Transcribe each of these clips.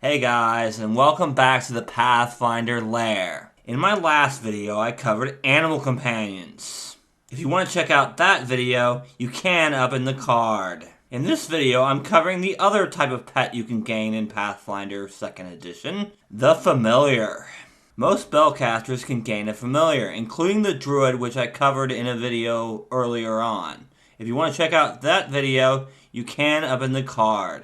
Hey guys, and welcome back to the Pathfinder lair. In my last video, I covered animal companions. If you want to check out that video, you can up in the card. In this video, I'm covering the other type of pet you can gain in Pathfinder 2nd Edition, the Familiar. Most spellcasters can gain a Familiar, including the Druid, which I covered in a video earlier on. If you want to check out that video, you can up in the card.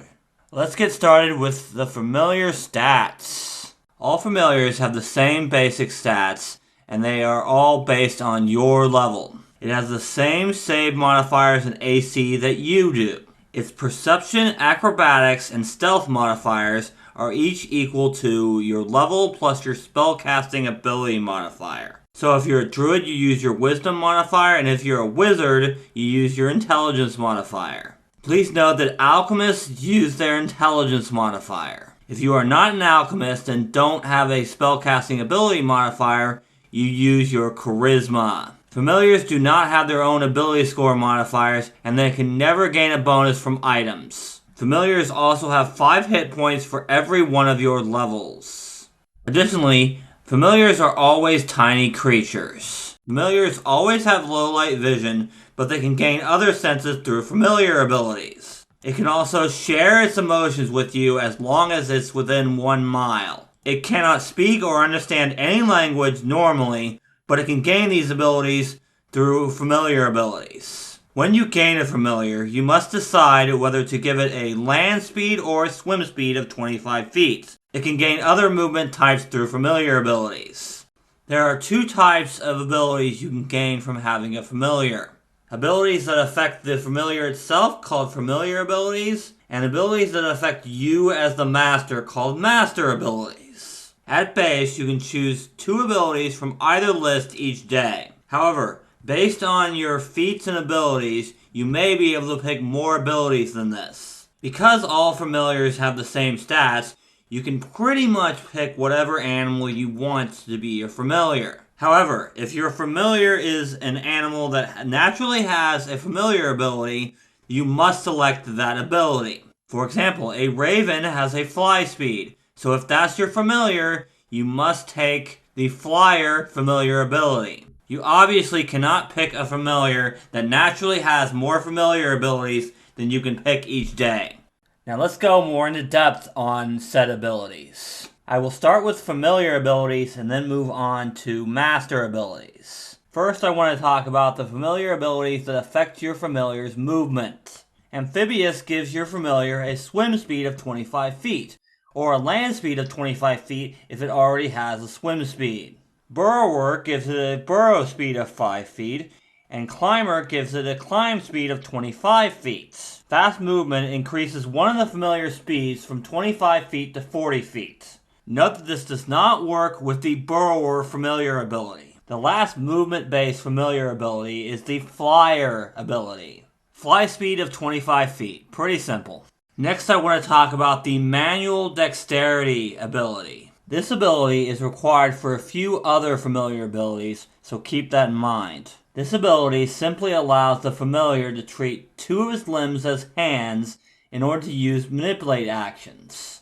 Let's get started with the familiar stats. All familiars have the same basic stats, and they are all based on your level. It has the same save modifiers and AC that you do. Its perception, acrobatics, and stealth modifiers are each equal to your level plus your spellcasting ability modifier. So if you're a druid, you use your wisdom modifier, and if you're a wizard, you use your intelligence modifier. Please note that alchemists use their intelligence modifier. If you are not an alchemist and don't have a spellcasting ability modifier, you use your charisma. Familiars do not have their own ability score modifiers, and they can never gain a bonus from items. Familiars also have 5 hit points for every one of your levels. Additionally, familiars are always tiny creatures. Familiars always have low light vision, but they can gain other senses through familiar abilities. It can also share its emotions with you as long as it's within 1 mile. It cannot speak or understand any language normally, but it can gain these abilities through familiar abilities. When you gain a familiar, you must decide whether to give it a land speed or a swim speed of 25 feet. It can gain other movement types through familiar abilities. There are 2 types of abilities you can gain from having a familiar. Abilities that affect the familiar itself, called familiar abilities, and abilities that affect you as the master, called master abilities. At base, you can choose 2 abilities from either list each day. However, based on your feats and abilities, you may be able to pick more abilities than this. Because all familiars have the same stats, you can pretty much pick whatever animal you want to be your familiar. However, if your familiar is an animal that naturally has a familiar ability, you must select that ability. For example, a raven has a fly speed, so if that's your familiar, you must take the flyer familiar ability. You obviously cannot pick a familiar that naturally has more familiar abilities than you can pick each day. Now let's go more into depth on said abilities. I will start with familiar abilities and then move on to master abilities. First, I want to talk about the familiar abilities that affect your familiar's movement. Amphibious gives your familiar a swim speed of 25 feet, or a land speed of 25 feet if it already has a swim speed. Burrower gives it a burrow speed of 5 feet, and Climber gives it a climb speed of 25 feet. Fast movement increases one of the familiar speeds from 25 feet to 40 feet. Note that this does not work with the Burrower familiar ability. The last movement-based familiar ability is the Flyer ability. Fly speed of 25 feet. Pretty simple. Next, I want to talk about the Manual Dexterity ability. This ability is required for a few other familiar abilities, so keep that in mind. This ability simply allows the familiar to treat 2 of his limbs as hands in order to use manipulate actions.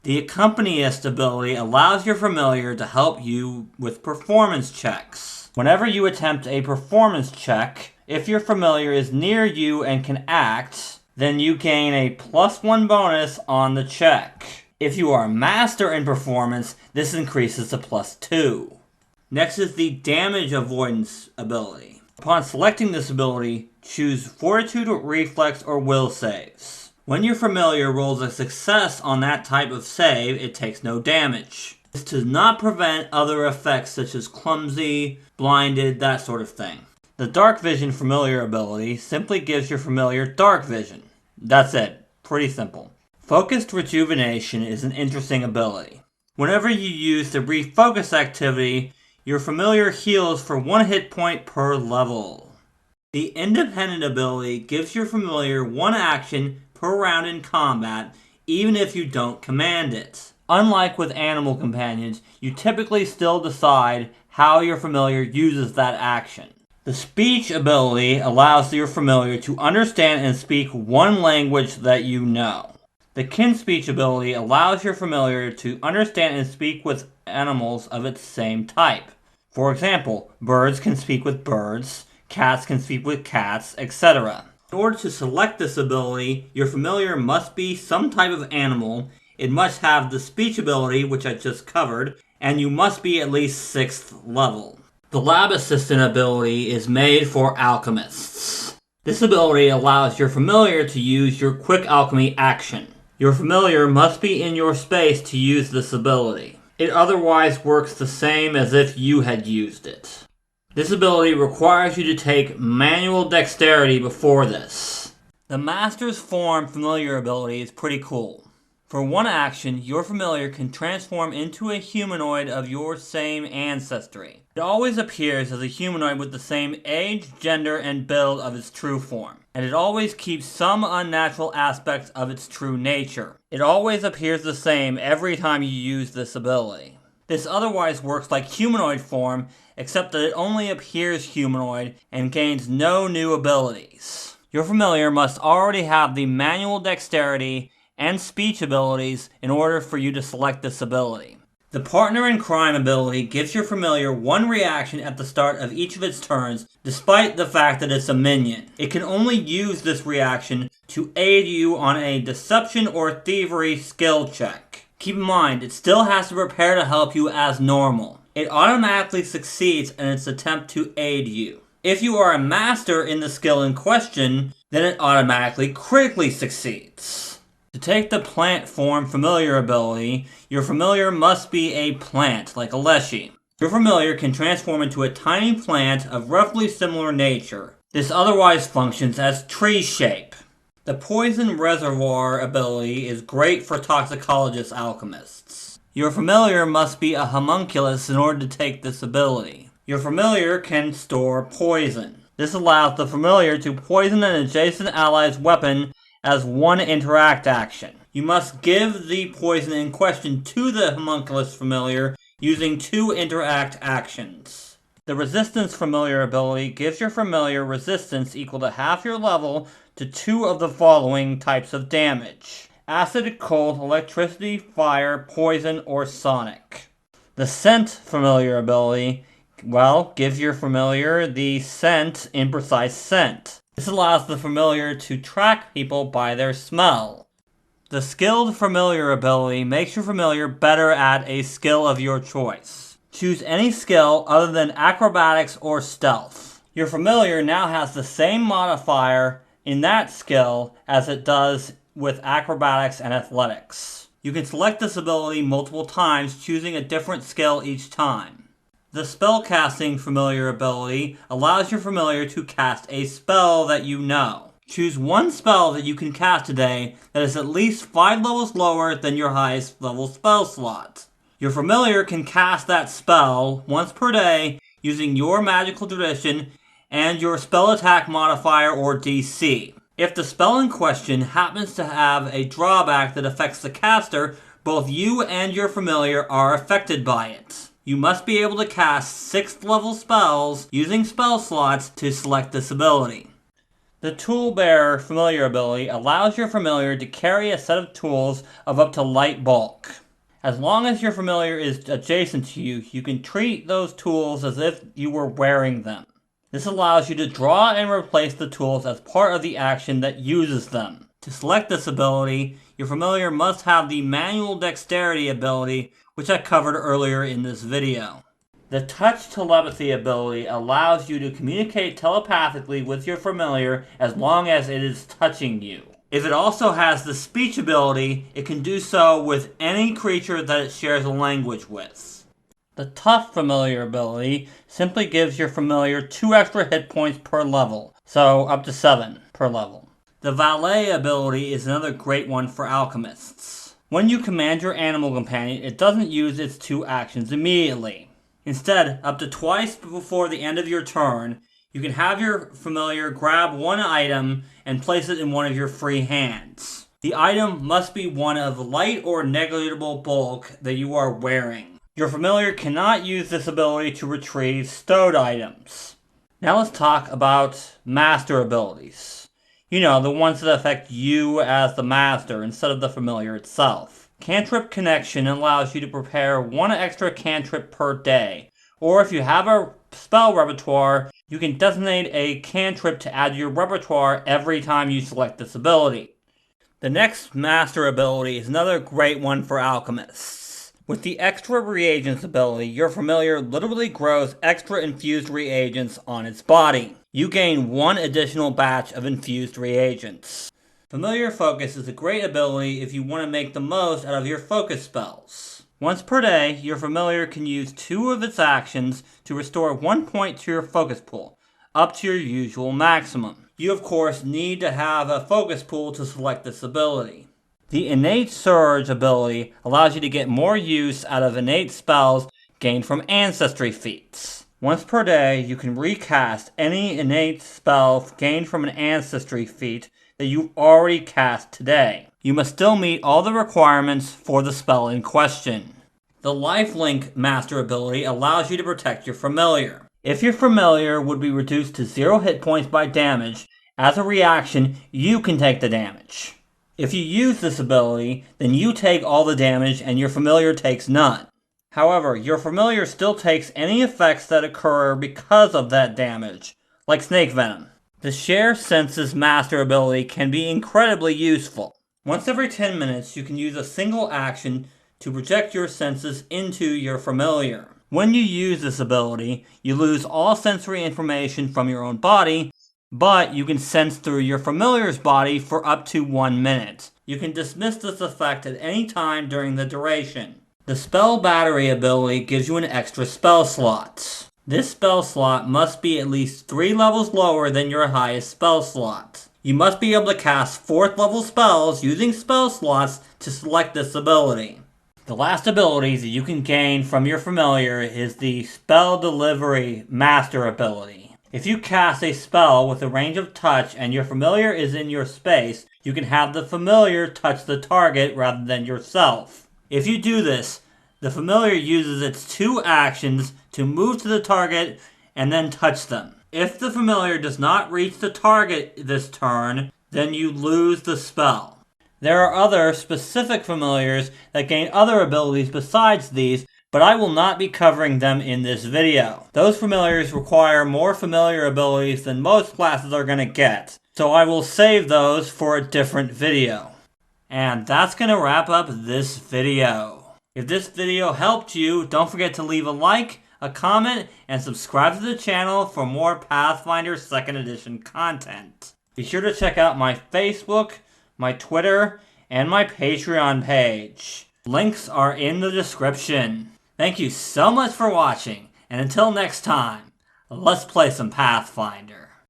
The Accompanist ability allows your familiar to help you with performance checks. Whenever you attempt a performance check, if your familiar is near you and can act, then you gain a +1 bonus on the check. If you are a master in performance, this increases to +2. Next is the Damage Avoidance ability. Upon selecting this ability, choose Fortitude, Reflex, or Will saves. When your familiar rolls a success on that type of save, it takes no damage. This does not prevent other effects such as clumsy, blinded, that sort of thing. The Dark Vision familiar ability simply gives your familiar dark vision. That's it. Pretty simple. Focused Rejuvenation is an interesting ability. Whenever you use the refocus activity, your familiar heals for 1 hit point per level. The Independent ability gives your familiar 1 action per round in combat, even if you don't command it. Unlike with animal companions, you typically still decide how your familiar uses that action. The Speech ability allows your familiar to understand and speak one language that you know. The kin speech ability allows your familiar to understand and speak with animals of its same type. For example, birds can speak with birds, cats can speak with cats, etc. In order to select this ability, your familiar must be some type of animal, it must have the speech ability, which I just covered, and you must be at least 6th level. The lab assistant ability is made for alchemists. This ability allows your familiar to use your quick alchemy action. Your familiar must be in your space to use this ability. It otherwise works the same as if you had used it. This ability requires you to take manual dexterity before this. The Master's Form familiar ability is pretty cool. For one action, your familiar can transform into a humanoid of your same ancestry. It always appears as a humanoid with the same age, gender, and build of its true form. And it always keeps some unnatural aspects of its true nature. It always appears the same every time you use this ability. This otherwise works like humanoid form, except that it only appears humanoid and gains no new abilities. Your familiar must already have the manual dexterity and speech abilities in order for you to select this ability. The Partner in Crime ability gives your familiar one reaction at the start of each of its turns, despite the fact that it's a minion. It can only use this reaction to aid you on a deception or thievery skill check. Keep in mind, it still has to prepare to help you as normal. It automatically succeeds in its attempt to aid you. If you are a master in the skill in question, then it automatically critically succeeds. To take the plant form familiar ability, your familiar must be a plant, like a leshy. Your familiar can transform into a tiny plant of roughly similar nature. This otherwise functions as tree shape. The Poison Reservoir ability is great for toxicologist alchemists. Your familiar must be a homunculus in order to take this ability. Your familiar can store poison. This allows the familiar to poison an adjacent ally's weapon as one interact action. You must give the poison in question to the homunculus familiar using 2 interact actions. The Resistance familiar ability gives your familiar resistance equal to half your level to 2 of the following types of damage: acid, cold, electricity, fire, poison, or sonic. The Scent familiar ability, gives your familiar the scent imprecise scent. This allows the familiar to track people by their smell. The Skilled familiar ability makes your familiar better at a skill of your choice. Choose any skill other than acrobatics or stealth. Your familiar now has the same modifier in that skill as it does with acrobatics and athletics. You can select this ability multiple times, choosing a different skill each time. The Spellcasting familiar ability allows your familiar to cast a spell that you know. Choose one spell that you can cast today that is at least 5 levels lower than your highest level spell slot. Your familiar can cast that spell once per day using your magical tradition and your spell attack modifier or DC. If the spell in question happens to have a drawback that affects the caster, both you and your familiar are affected by it. You must be able to cast 6th level spells using spell slots to select this ability. The Tool Bearer familiar ability allows your familiar to carry a set of tools of up to light bulk. As long as your familiar is adjacent to you, you can treat those tools as if you were wearing them. This allows you to draw and replace the tools as part of the action that uses them. To select this ability, your familiar must have the Manual Dexterity ability, which I covered earlier in this video. The Touch Telepathy ability allows you to communicate telepathically with your familiar as long as it is touching you. If it also has the Speech ability, it can do so with any creature that it shares a language with. The Tough familiar ability simply gives your familiar 2 extra hit points per level, so up to 7 per level. The Valet ability is another great one for alchemists. When you command your animal companion, it doesn't use its 2 actions immediately. Instead, up to twice before the end of your turn, you can have your familiar grab one item and place it in one of your free hands. The item must be one of light or negligible bulk that you are wearing. Your familiar cannot use this ability to retrieve stowed items. Now let's talk about master abilities. You know, the ones that affect you as the master instead of the familiar itself. Cantrip Connection allows you to prepare one extra cantrip per day. Or if you have a spell repertoire, you can designate a cantrip to add to your repertoire every time you select this ability. The next master ability is another great one for alchemists. With the extra reagents ability, your familiar literally grows extra infused reagents on its body. You gain one additional batch of infused reagents. Familiar Focus is a great ability if you want to make the most out of your focus spells. Once per day, your familiar can use 2 of its actions to restore 1 point to your focus pool, up to your usual maximum. You of course need to have a focus pool to select this ability. The Innate Surge ability allows you to get more use out of innate spells gained from Ancestry feats. Once per day, you can recast any innate spell gained from an Ancestry feat that you've already cast today. You must still meet all the requirements for the spell in question. The Lifelink Master ability allows you to protect your familiar. If your familiar would be reduced to 0 hit points by damage, as a reaction, you can take the damage. If you use this ability, then you take all the damage and your familiar takes none. However, your familiar still takes any effects that occur because of that damage, like snake venom. The Share Senses Master ability can be incredibly useful. Once every 10 minutes, you can use a single action to project your senses into your familiar. When you use this ability, you lose all sensory information from your own body, but you can sense through your familiar's body for up to 1 minute. You can dismiss this effect at any time during the duration. The Spell Battery ability gives you an extra spell slot. This spell slot must be at least 3 levels lower than your highest spell slot. You must be able to cast 4th level spells using spell slots to select this ability. The last ability that you can gain from your familiar is the Spell Delivery Master ability. If you cast a spell with a range of touch and your familiar is in your space, you can have the familiar touch the target rather than yourself. If you do this, the familiar uses its 2 actions to move to the target and then touch them. If the familiar does not reach the target this turn, then you lose the spell. There are other specific familiars that gain other abilities besides these, but I will not be covering them in this video. Those familiars require more familiar abilities than most classes are going to get, so I will save those for a different video. And that's going to wrap up this video. If this video helped you, don't forget to leave a like, a comment, and subscribe to the channel for more Pathfinder 2nd Edition content. Be sure to check out my Facebook, my Twitter, and my Patreon page. Links are in the description. Thank you so much for watching, and until next time, let's play some Pathfinder.